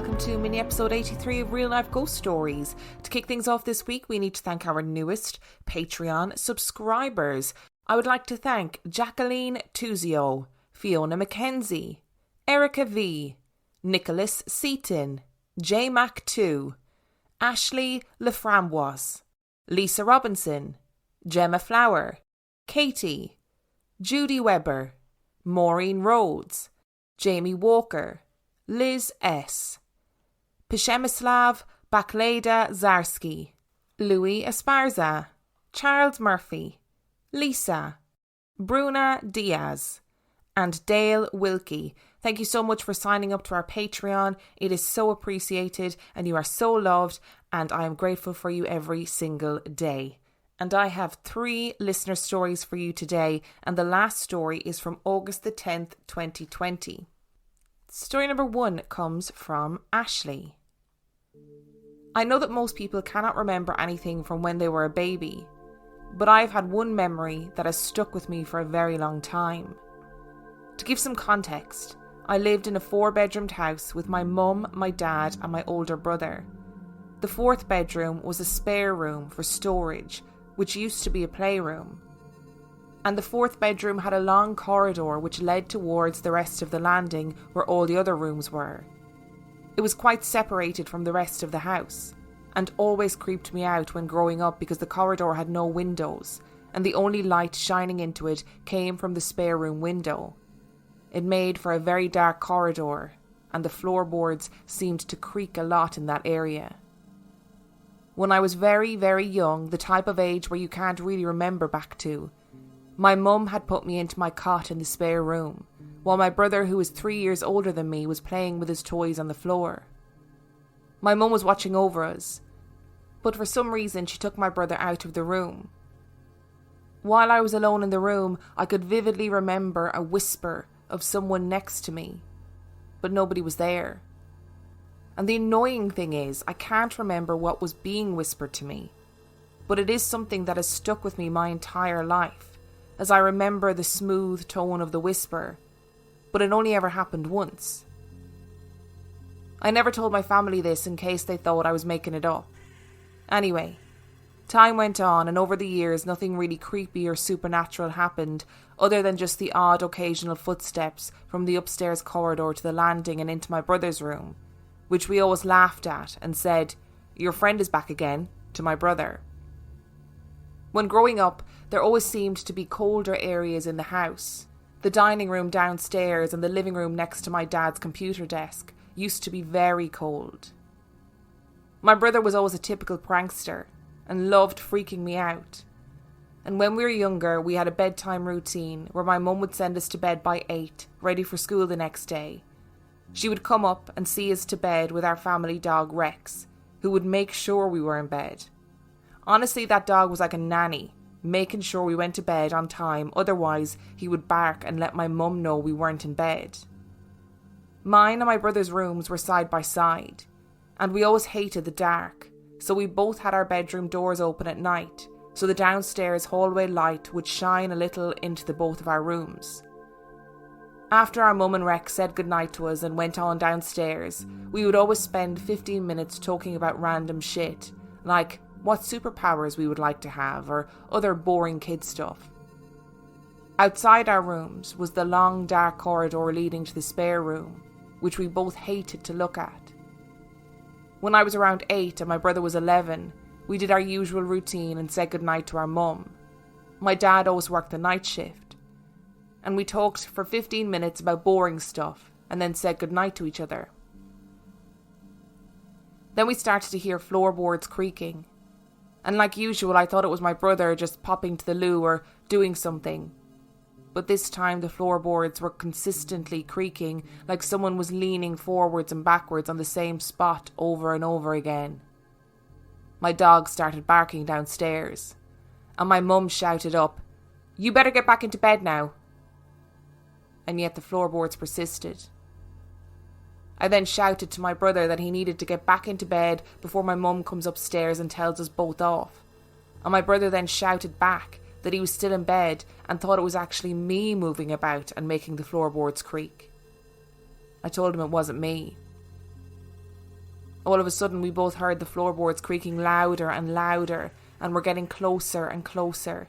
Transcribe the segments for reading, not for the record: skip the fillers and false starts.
welcome to mini episode 83 of Real Life Ghost Stories. To kick things off this week, we need to thank our newest Patreon subscribers. I would like to thank Jacqueline Tuzio, Fiona McKenzie, Erica V, Nicholas Seaton, J Mac 2, Ashley Leframboise, Lisa Robinson, Gemma Flower, Katie, Judy Weber, Maureen Rhodes, Jamie Walker, Liz S, Pishemislav Bakleda Zarski, Louis Esparza, Charles Murphy, Lisa, Bruna Diaz, and Dale Wilkie. Thank you so much for signing up to our Patreon. It is so appreciated and you are so loved, and I am grateful for you every single day. And I have 3 listener stories for you today, and the last story is from August the 10th, 2020. Story number 1 comes from Ashley. I know that most people cannot remember anything from when they were a baby, but I've had one memory that has stuck with me for a very long time. To give some context, I lived in a 4-bedroomed house with my mum, my dad and my older brother. The 4th bedroom was a spare room for storage, which used to be a playroom. And the 4th bedroom had a long corridor which led towards the rest of the landing where all the other rooms were. It was quite separated from the rest of the house, and always creeped me out when growing up because the corridor had no windows, and the only light shining into it came from the spare room window. It made for a very dark corridor, and the floorboards seemed to creak a lot in that area. When I was very, very young, the type of age where you can't really remember back to, my mum had put me into my cot in the spare room, while my brother, who was 3 years older than me, was playing with his toys on the floor. My mum was watching over us, but for some reason she took my brother out of the room. While I was alone in the room, I could vividly remember a whisper of someone next to me, but nobody was there. And the annoying thing is, I can't remember what was being whispered to me, but it is something that has stuck with me my entire life, as I remember the smooth tone of the whisper, but it only ever happened once. I never told my family this in case they thought I was making it up. Anyway, time went on, and over the years nothing really creepy or supernatural happened other than just the odd occasional footsteps from the upstairs corridor to the landing and into my brother's room, which we always laughed at and said, "Your friend is back again," to my brother. When growing up, there always seemed to be colder areas in the house. The dining room downstairs and the living room next to my dad's computer desk used to be very cold. My brother was always a typical prankster and loved freaking me out. And when we were younger, we had a bedtime routine where my mum would send us to bed by 8, ready for school the next day. She would come up and see us to bed with our family dog Rex, who would make sure we were in bed. Honestly, that dog was like a nanny, making sure we went to bed on time, otherwise he would bark and let my mum know we weren't in bed. Mine and my brother's rooms were side by side, and we always hated the dark, so we both had our bedroom doors open at night, so the downstairs hallway light would shine a little into the both of our rooms. After our mum and Rex said goodnight to us and went on downstairs, we would always spend 15 minutes talking about random shit, like what superpowers we would like to have or other boring kid stuff. Outside our rooms was the long dark corridor leading to the spare room, which we both hated to look at. When I was around 8 and my brother was 11, we did our usual routine and said goodnight to our mum. My dad always worked the night shift, and we talked for 15 minutes about boring stuff and then said goodnight to each other. Then we started to hear floorboards creaking, and like usual I thought it was my brother just popping to the loo or doing something. But this time the floorboards were consistently creaking, like someone was leaning forwards and backwards on the same spot over and over again. My dog started barking downstairs, and my mum shouted up, "You better get back into bed now." And yet the floorboards persisted. I then shouted to my brother that he needed to get back into bed before my mum comes upstairs and tells us both off. And my brother then shouted back that he was still in bed and thought it was actually me moving about and making the floorboards creak. I told him it wasn't me. All of a sudden, we both heard the floorboards creaking louder and louder, and were getting closer and closer,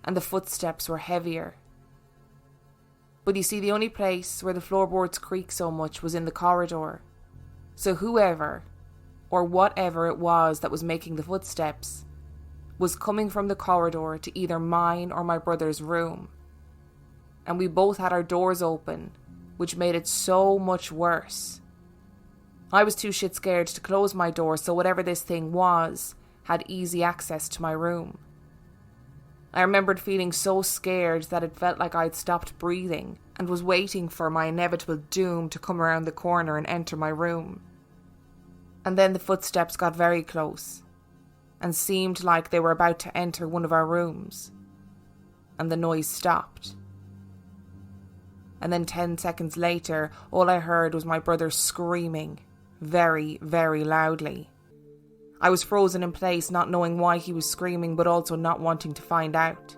and the footsteps were heavier. But you see, the only place where the floorboards creaked so much was in the corridor. So whoever, or whatever it was that was making the footsteps, was coming from the corridor to either mine or my brother's room. And we both had our doors open, which made it so much worse. I was too shit scared to close my door, so whatever this thing was had easy access to my room. I remembered feeling so scared that it felt like I'd stopped breathing and was waiting for my inevitable doom to come around the corner and enter my room. And then the footsteps got very close and seemed like they were about to enter one of our rooms. And the noise stopped. And then 10 seconds later, all I heard was my brother screaming very, very loudly. I was frozen in place, not knowing why he was screaming, but also not wanting to find out.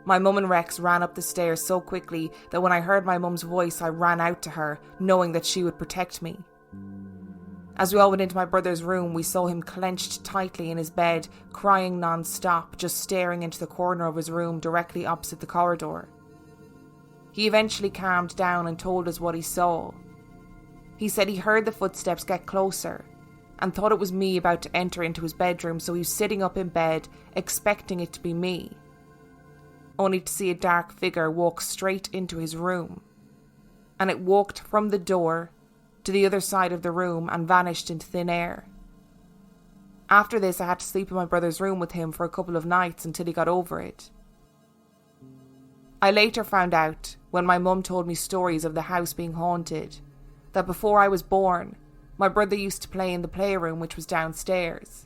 My mum and Rex ran up the stairs so quickly that when I heard my mum's voice, I ran out to her, knowing that she would protect me. As we all went into my brother's room, we saw him clenched tightly in his bed, crying non-stop, just staring into the corner of his room directly opposite the corridor. He eventually calmed down and told us what he saw. He said he heard the footsteps get closer and thought it was me about to enter into his bedroom, so he was sitting up in bed, expecting it to be me, only to see a dark figure walk straight into his room. And it walked from the door to the other side of the room and vanished into thin air. After this, I had to sleep in my brother's room with him for a couple of nights until he got over it. I later found out, when my mum told me stories of the house being haunted, that before I was born, my brother used to play in the playroom, which was downstairs.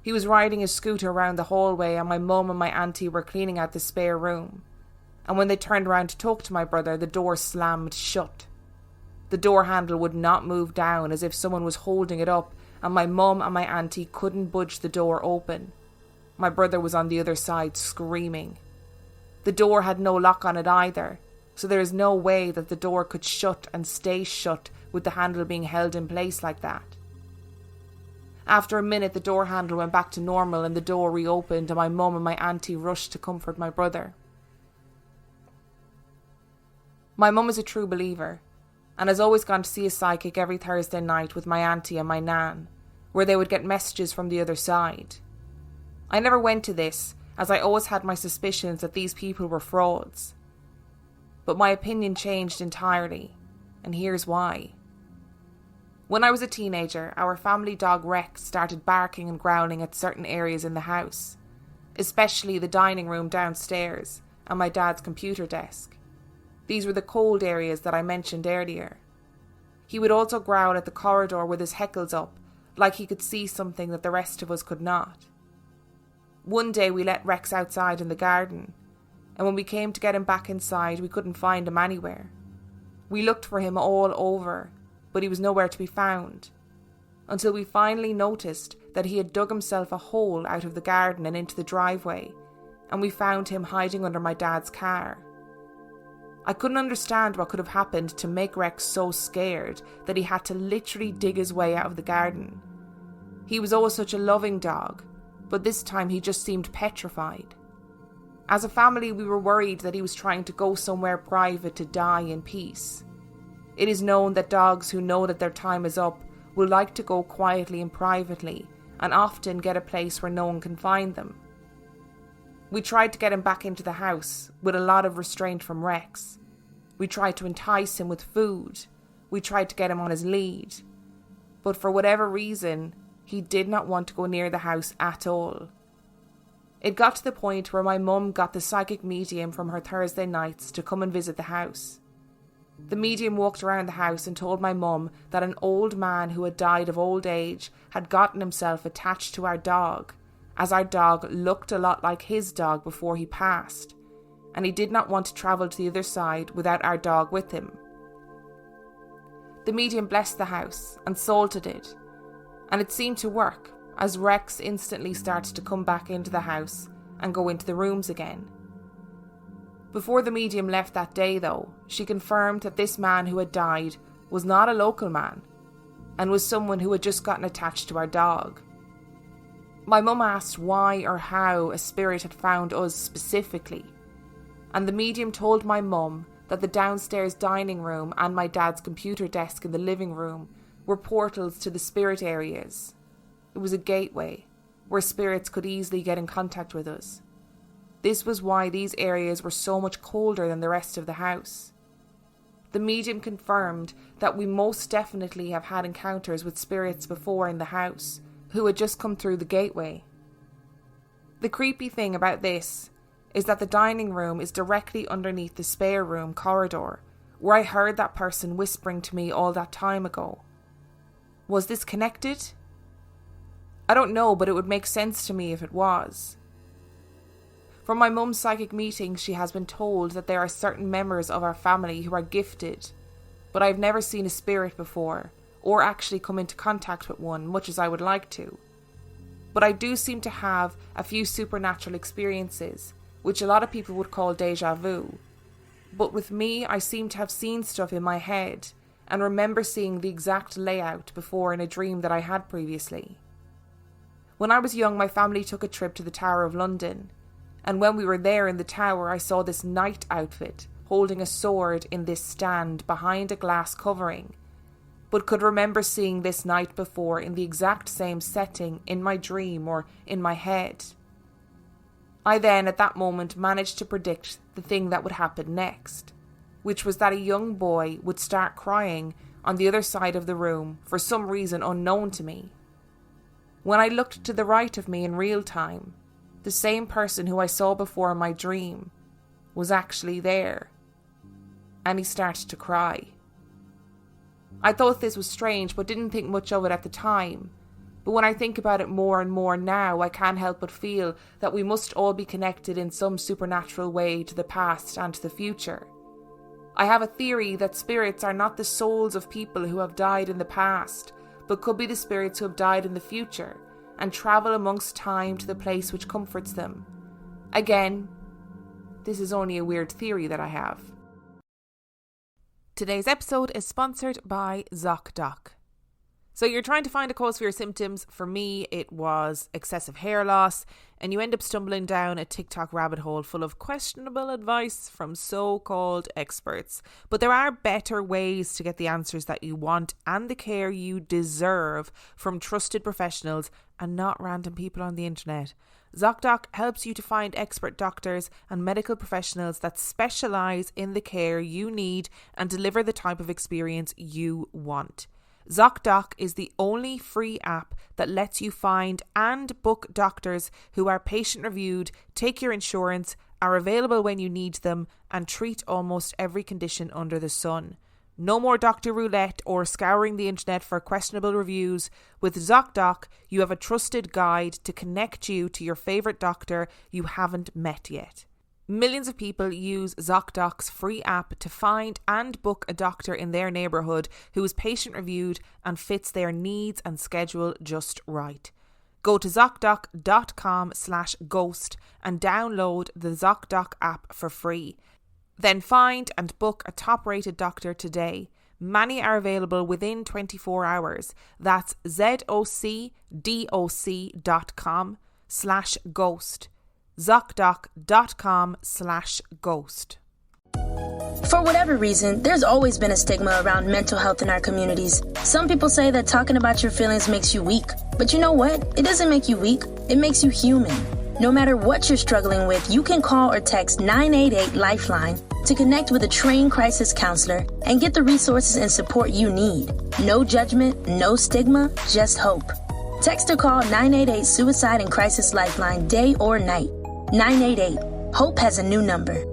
He was riding his scooter around the hallway, and my mum and my auntie were cleaning out the spare room. And when they turned around to talk to my brother, the door slammed shut. The door handle would not move down, as if someone was holding it up, and my mum and my auntie couldn't budge the door open. My brother was on the other side screaming. The door had no lock on it either, so there is no way that the door could shut and stay shut with the handle being held in place like that. After a minute, the door handle went back to normal and the door reopened, and my mum and my auntie rushed to comfort my brother. My mum is a true believer and has always gone to see a psychic every Thursday night with my auntie and my nan, where they would get messages from the other side. I never went to this, as I always had my suspicions that these people were frauds. But my opinion changed entirely, and here's why. When I was a teenager, our family dog Rex started barking and growling at certain areas in the house, especially the dining room downstairs and my dad's computer desk. These were the cold areas that I mentioned earlier. He would also growl at the corridor with his heckles up, like he could see something that the rest of us could not. One day we let Rex outside in the garden, and when we came to get him back inside, we couldn't find him anywhere. We looked for him all over, but he was nowhere to be found, until we finally noticed that he had dug himself a hole out of the garden and into the driveway, and we found him hiding under my dad's car. I couldn't understand what could have happened to make Rex so scared that he had to literally dig his way out of the garden. He was always such a loving dog, but this time he just seemed petrified. As a family, we were worried that he was trying to go somewhere private to die in peace. It is known that dogs who know that their time is up will like to go quietly and privately, and often get a place where no one can find them. We tried to get him back into the house, with a lot of restraint from Rex. We tried to entice him with food. We tried to get him on his lead. But for whatever reason, he did not want to go near the house at all. It got to the point where my mum got the psychic medium from her Thursday nights to come and visit the house. The medium walked around the house and told my mum that an old man who had died of old age had gotten himself attached to our dog, as our dog looked a lot like his dog before he passed, and he did not want to travel to the other side without our dog with him. The medium blessed the house and salted it, and it seemed to work, as Rex instantly started to come back into the house and go into the rooms again. Before the medium left that day, though, she confirmed that this man who had died was not a local man, and was someone who had just gotten attached to our dog. My mum asked why or how a spirit had found us specifically, and the medium told my mum that the downstairs dining room and my dad's computer desk in the living room were portals to the spirit areas. It was a gateway where spirits could easily get in contact with us. This was why these areas were so much colder than the rest of the house. The medium confirmed that we most definitely have had encounters with spirits before in the house, who had just come through the gateway. The creepy thing about this is that the dining room is directly underneath the spare room corridor, where I heard that person whispering to me all that time ago. Was this connected? I don't know, but it would make sense to me if it was. From my mum's psychic meetings, she has been told that there are certain members of our family who are gifted, but I've never seen a spirit before, or actually come into contact with one, much as I would like to. But I do seem to have a few supernatural experiences, which a lot of people would call déjà vu. But with me, I seem to have seen stuff in my head, and remember seeing the exact layout before in a dream that I had previously. When I was young, my family took a trip to the Tower of London, and when we were there in the tower, I saw this knight outfit holding a sword in this stand behind a glass covering, but could remember seeing this knight before in the exact same setting in my dream or in my head. I then, at that moment, managed to predict the thing that would happen next, which was that a young boy would start crying on the other side of the room for some reason unknown to me. When I looked to the right of me in real time, the same person who I saw before in my dream was actually there, and he started to cry. I thought this was strange, but didn't think much of it at the time. But when I think about it more and more now, I can't help but feel that we must all be connected in some supernatural way to the past and to the future. I have a theory that spirits are not the souls of people who have died in the past, but could be the spirits who have died in the future, and travel amongst time to the place which comforts them. Again, this is only a weird theory that I have. Today's episode is sponsored by ZocDoc. So you're trying to find a cause for your symptoms. For me, it was excessive hair loss, and you end up stumbling down a TikTok rabbit hole full of questionable advice from so-called experts. But there are better ways to get the answers that you want and the care you deserve from trusted professionals and not random people on the internet. ZocDoc helps you to find expert doctors and medical professionals that specialise in the care you need and deliver the type of experience you want. ZocDoc is the only free app that lets you find and book doctors who are patient reviewed, take your insurance, are available when you need them, and treat almost every condition under the sun. No more doctor roulette or scouring the internet for questionable reviews. With ZocDoc, you have a trusted guide to connect you to your favourite doctor you haven't met yet. Millions of people use ZocDoc's free app to find and book a doctor in their neighbourhood who is patient reviewed and fits their needs and schedule just right. Go to ZocDoc.com/ghost and download the ZocDoc app for free. Then find and book a top-rated doctor today. Many are available within 24 hours. That's ZocDoc.com/ghost. ZocDoc.com/ghost. For whatever reason, there's always been a stigma around mental health in our communities. Some people say that talking about your feelings makes you weak. But you know what? It doesn't make you weak. It makes you human. No matter what you're struggling with, you can call or text 988-LIFELINE to connect with a trained crisis counselor and get the resources and support you need. No judgment, no stigma, just hope. Text or call 988-SUICIDE and Crisis Lifeline day or night. 988. Hope has a new number.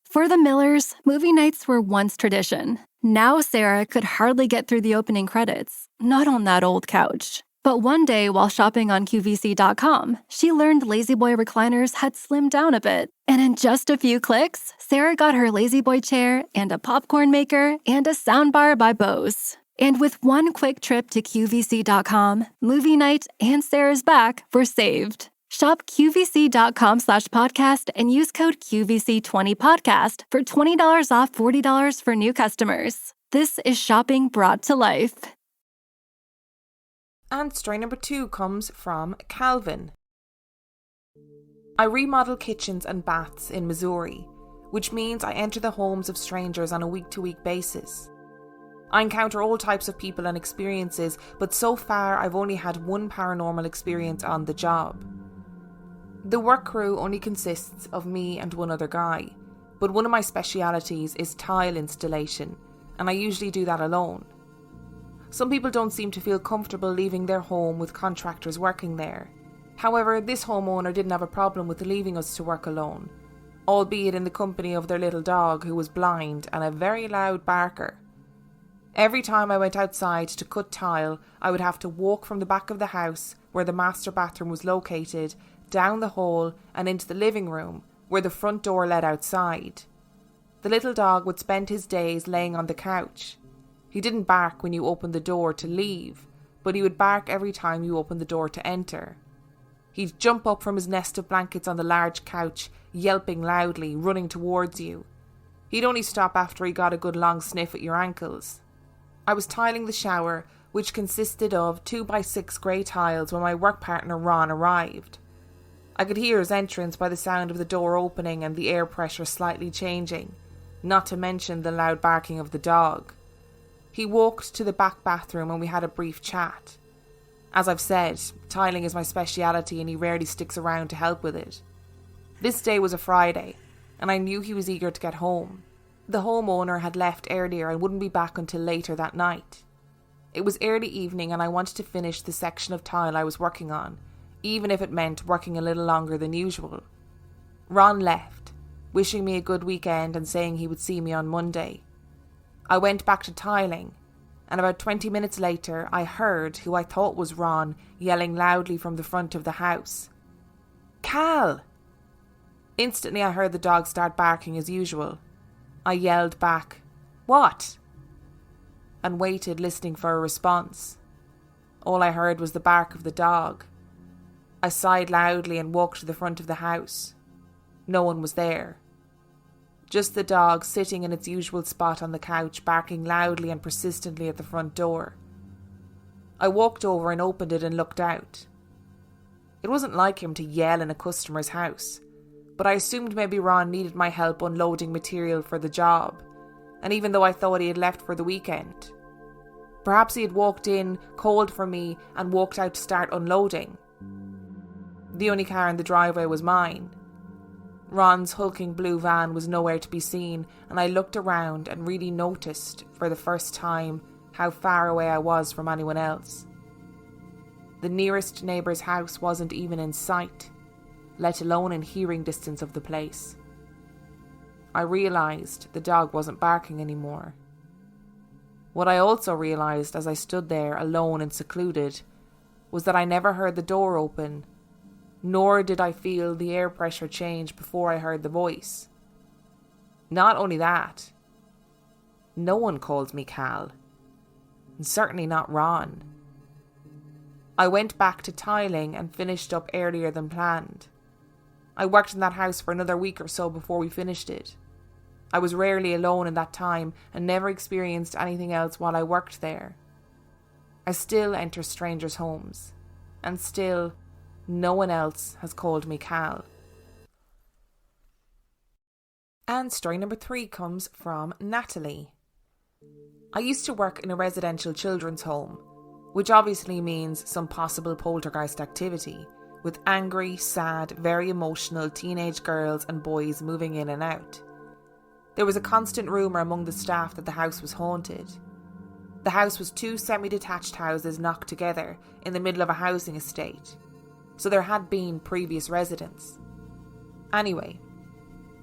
For the Millers, movie nights were once tradition. Now Sarah could hardly get through the opening credits, not on that old couch. But one day while shopping on QVC.com, she learned La-Z-Boy recliners had slimmed down a bit. And in just a few clicks, Sarah got her La-Z-Boy chair and a popcorn maker and a soundbar by Bose. And with one quick trip to QVC.com, movie night and Sarah's back were saved. Shop QVC.com/podcast and use code QVC20podcast for $20 off $40 for new customers. This is shopping brought to life. And story number 2 comes from Calvin. I remodel kitchens and baths in Missouri, which means I enter the homes of strangers on a week-to-week basis. I encounter all types of people and experiences, but so far I've only had one paranormal experience on the job. The work crew only consists of me and one other guy, but one of my specialities is tile installation, and I usually do that alone. Some people don't seem to feel comfortable leaving their home with contractors working there. However, this homeowner didn't have a problem with leaving us to work alone, albeit in the company of their little dog who was blind and a very loud barker. Every time I went outside to cut tile, I would have to walk from the back of the house, where the master bathroom was located, down the hall and into the living room, where the front door led outside. The little dog would spend his days laying on the couch. He didn't bark when you opened the door to leave, but he would bark every time you opened the door to enter. He'd jump up from his nest of blankets on the large couch, yelping loudly, running towards you. He'd only stop after he got a good long sniff at your ankles. I was tiling the shower, which consisted of 2x6 grey tiles, when my work partner Ron arrived. I could hear his entrance by the sound of the door opening and the air pressure slightly changing, not to mention the loud barking of the dog. He walked to the back bathroom and we had a brief chat. As I've said, tiling is my speciality and he rarely sticks around to help with it. This day was a Friday, and I knew he was eager to get home. The homeowner had left earlier and wouldn't be back until later that night. It was early evening and I wanted to finish the section of tile I was working on, even if it meant working a little longer than usual. Ron left, wishing me a good weekend and saying he would see me on Monday. I went back to tiling, and about 20 minutes later I heard who I thought was Ron yelling loudly from the front of the house. "Cal!" Instantly I heard the dog start barking as usual. I yelled back, "What?" and waited, listening for a response. All I heard was the bark of the dog. I sighed loudly and walked to the front of the house. No one was there. Just the dog sitting in its usual spot on the couch, barking loudly and persistently at the front door. I walked over and opened it and looked out. It wasn't like him to yell in a customer's house, but I assumed maybe Ron needed my help unloading material for the job, and even though I thought he had left for the weekend. Perhaps he had walked in, called for me, and walked out to start unloading. The only car in the driveway was mine. Ron's hulking blue van was nowhere to be seen, and I looked around and really noticed, for the first time, how far away I was from anyone else. The nearest neighbour's house wasn't even in sight, let alone in hearing distance of the place. I realised the dog wasn't barking anymore. What I also realised as I stood there alone and secluded was that I never heard the door open, nor did I feel the air pressure change before I heard the voice. Not only that, no one called me Cal, and certainly not Ron. I went back to tiling and finished up earlier than planned. I worked in that house for another week or so before we finished it. I was rarely alone in that time and never experienced anything else while I worked there. I still enter strangers' homes, and still no one else has called me Cal. And story number 3 comes from Natalie. I used to work in a residential children's home, which obviously means some possible poltergeist activity, with angry, sad, very emotional teenage girls and boys moving in and out. There was a constant rumour among the staff that the house was haunted. The house was 2 semi-detached houses knocked together in the middle of a housing estate, so there had been previous residents. Anyway,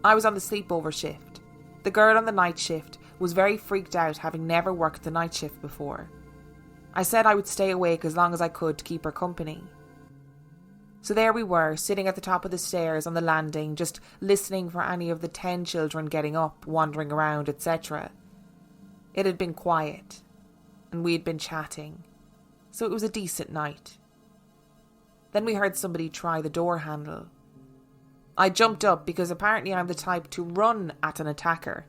I was on the sleepover shift. The girl on the night shift was very freaked out, having never worked the night shift before. I said I would stay awake as long as I could to keep her company. So there we were, sitting at the top of the stairs on the landing, just listening for any of the 10 children getting up, wandering around, etc. It had been quiet, and we had been chatting, so it was a decent night. Then we heard somebody try the door handle. I jumped up because apparently I'm the type to run at an attacker.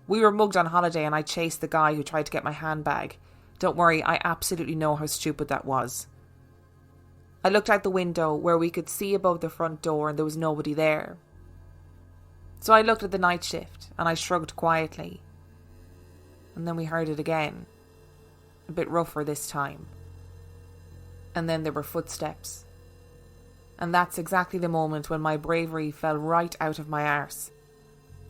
We were mugged on holiday and I chased the guy who tried to get my handbag. Don't worry, I absolutely know how stupid that was. I looked out the window where we could see above the front door and there was nobody there. So I looked at the night shift and I shrugged quietly. And then we heard it again. A bit rougher this time. And then there were footsteps. And that's exactly the moment when my bravery fell right out of my arse.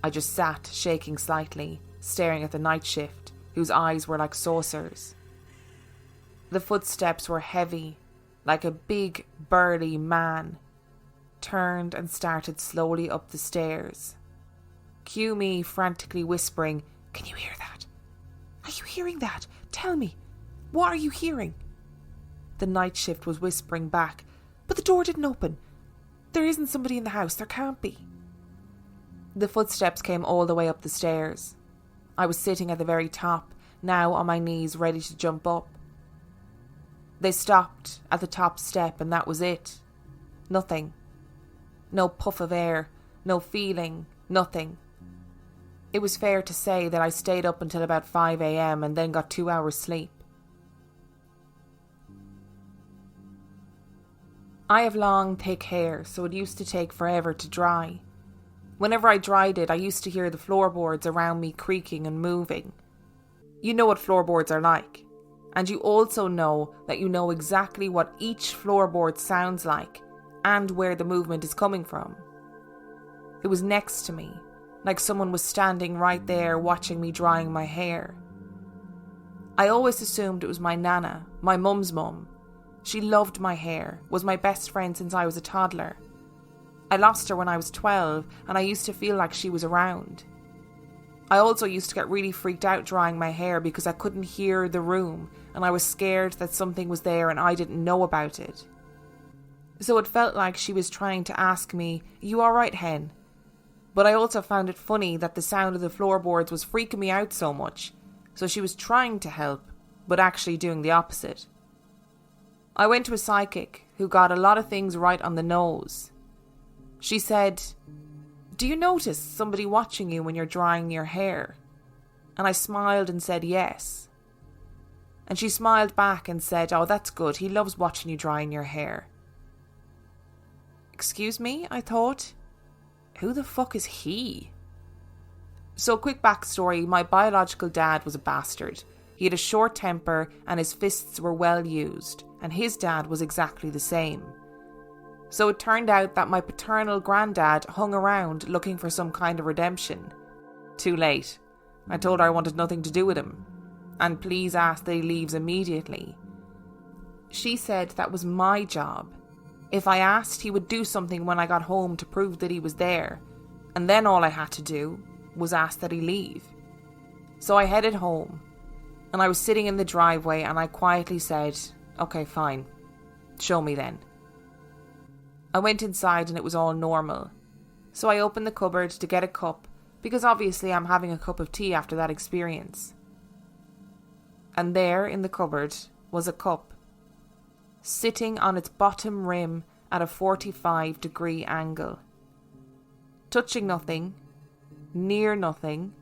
I just sat, shaking slightly, staring at the night shift, whose eyes were like saucers. The footsteps were heavy, like a big, burly man, turned and started slowly up the stairs. Cue me frantically whispering, "Can you hear that? Are you hearing that? Tell me, what are you hearing?" The night shift was whispering back, "But the door didn't open. There isn't somebody in the house, there can't be." The footsteps came all the way up the stairs. I was sitting at the very top, now on my knees ready to jump up. They stopped at the top step and that was it. Nothing. No puff of air, no feeling, nothing. It was fair to say that I stayed up until about 5 a.m. and then got 2 hours sleep. I have long, thick hair, so it used to take forever to dry. Whenever I dried it, I used to hear the floorboards around me creaking and moving. You know what floorboards are like. And you also know that you know exactly what each floorboard sounds like and where the movement is coming from. It was next to me, like someone was standing right there watching me drying my hair. I always assumed it was my nana, my mum's mum. She loved my hair, was my best friend since I was a toddler. I lost her when I was 12 and I used to feel like she was around. I also used to get really freaked out drying my hair because I couldn't hear the room and I was scared that something was there and I didn't know about it. So it felt like she was trying to ask me, "You alright, hen?" But I also found it funny that the sound of the floorboards was freaking me out so much, so she was trying to help, but actually doing the opposite. I went to a psychic who got a lot of things right on the nose. She said, "Do you notice somebody watching you when you're drying your hair?" And I smiled and said yes. And she smiled back and said, "Oh, that's good. He loves watching you drying your hair." Excuse me, I thought. Who the fuck is he? So quick backstory, my biological dad was a bastard. He had a short temper and his fists were well used, and his dad was exactly the same. So it turned out that my paternal granddad hung around looking for some kind of redemption. Too late. I told her I wanted nothing to do with him, and please ask that he leaves immediately. She said that was my job. If I asked, he would do something when I got home to prove that he was there, and then all I had to do was ask that he leave. So I headed home, and I was sitting in the driveway and I quietly said, "Okay, fine. Show me then." I went inside and it was all normal. So I opened the cupboard to get a cup, because obviously I'm having a cup of tea after that experience. And there in the cupboard was a cup, sitting on its bottom rim at a 45-degree angle. Touching nothing, near nothing,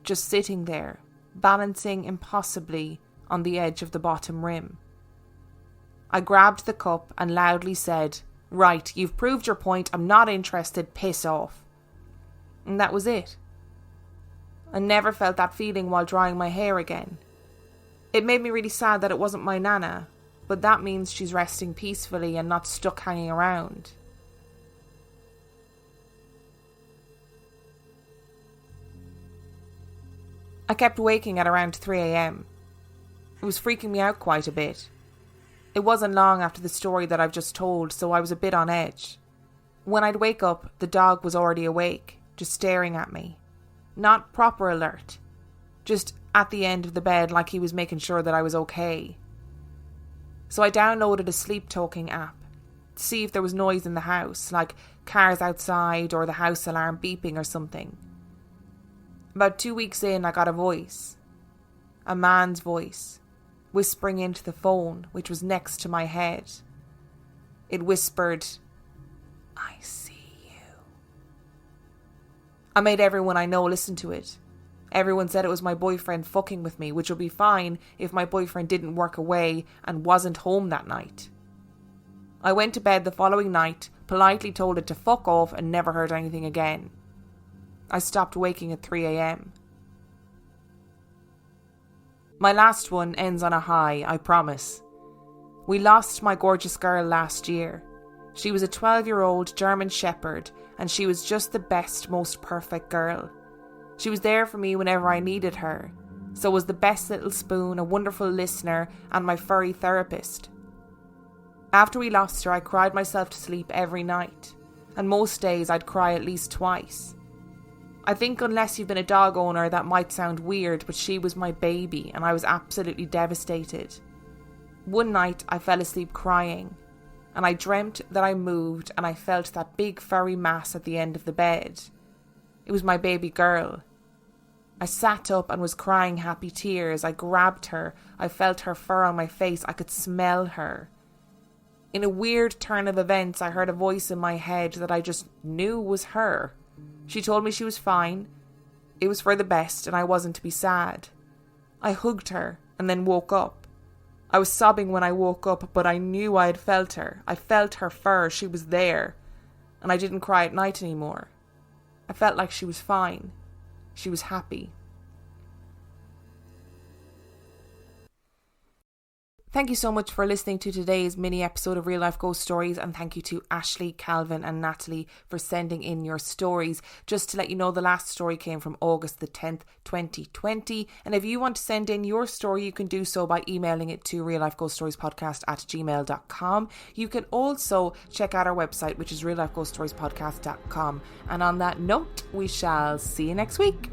just sitting there, balancing impossibly on the edge of the bottom rim. I grabbed the cup and loudly said, "Right, you've proved your point, I'm not interested, piss off." And that was it. I never felt that feeling while drying my hair again. It made me really sad that it wasn't my nana, but that means she's resting peacefully and not stuck hanging around. I kept waking at around 3 a.m. It was freaking me out quite a bit. It wasn't long after the story that I've just told, so I was a bit on edge. When I'd wake up, the dog was already awake, just staring at me. Not proper alert, just at the end of the bed like he was making sure that I was okay. So I downloaded a sleep talking app to see if there was noise in the house, like cars outside or the house alarm beeping or something. About 2 weeks in, I got a voice. A man's voice, whispering into the phone, which was next to my head. It whispered, "I see you." I made everyone I know listen to it. Everyone said it was my boyfriend fucking with me, which would be fine if my boyfriend didn't work away and wasn't home that night. I went to bed the following night, politely told it to fuck off and never heard anything again. I stopped waking at 3 a.m. My last one ends on a high, I promise. We lost my gorgeous girl last year. She was a 12-year-old German Shepherd, and she was just the best, most perfect girl. She was there for me whenever I needed her. So was the best little spoon, a wonderful listener, and my furry therapist. After we lost her, I cried myself to sleep every night, and most days I'd cry at least twice. I think unless you've been a dog owner, that might sound weird, but she was my baby, and I was absolutely devastated. One night I fell asleep crying, and I dreamt that I moved and I felt that big furry mass at the end of the bed. It was my baby girl. I sat up and was crying happy tears. I grabbed her. I felt her fur on my face. I could smell her. In a weird turn of events, I heard a voice in my head that I just knew was her. She told me she was fine. It was for the best and I wasn't to be sad. I hugged her and then woke up. I was sobbing when I woke up, but I knew I had felt her. I felt her fur. She was there. And I didn't cry at night anymore. I felt like she was fine. She was happy. Thank you so much for listening to today's mini episode of Real Life Ghost Stories, and thank you to Ashley, Calvin and Natalie for sending in your stories. Just to let you know, the last story came from August the 10th, 2020, and if you want to send in your story, you can do so by emailing it to reallifeghoststoriespodcast@gmail.com. You can also check out our website, which is reallifeghoststoriespodcast.com. And on that note, we shall see you next week.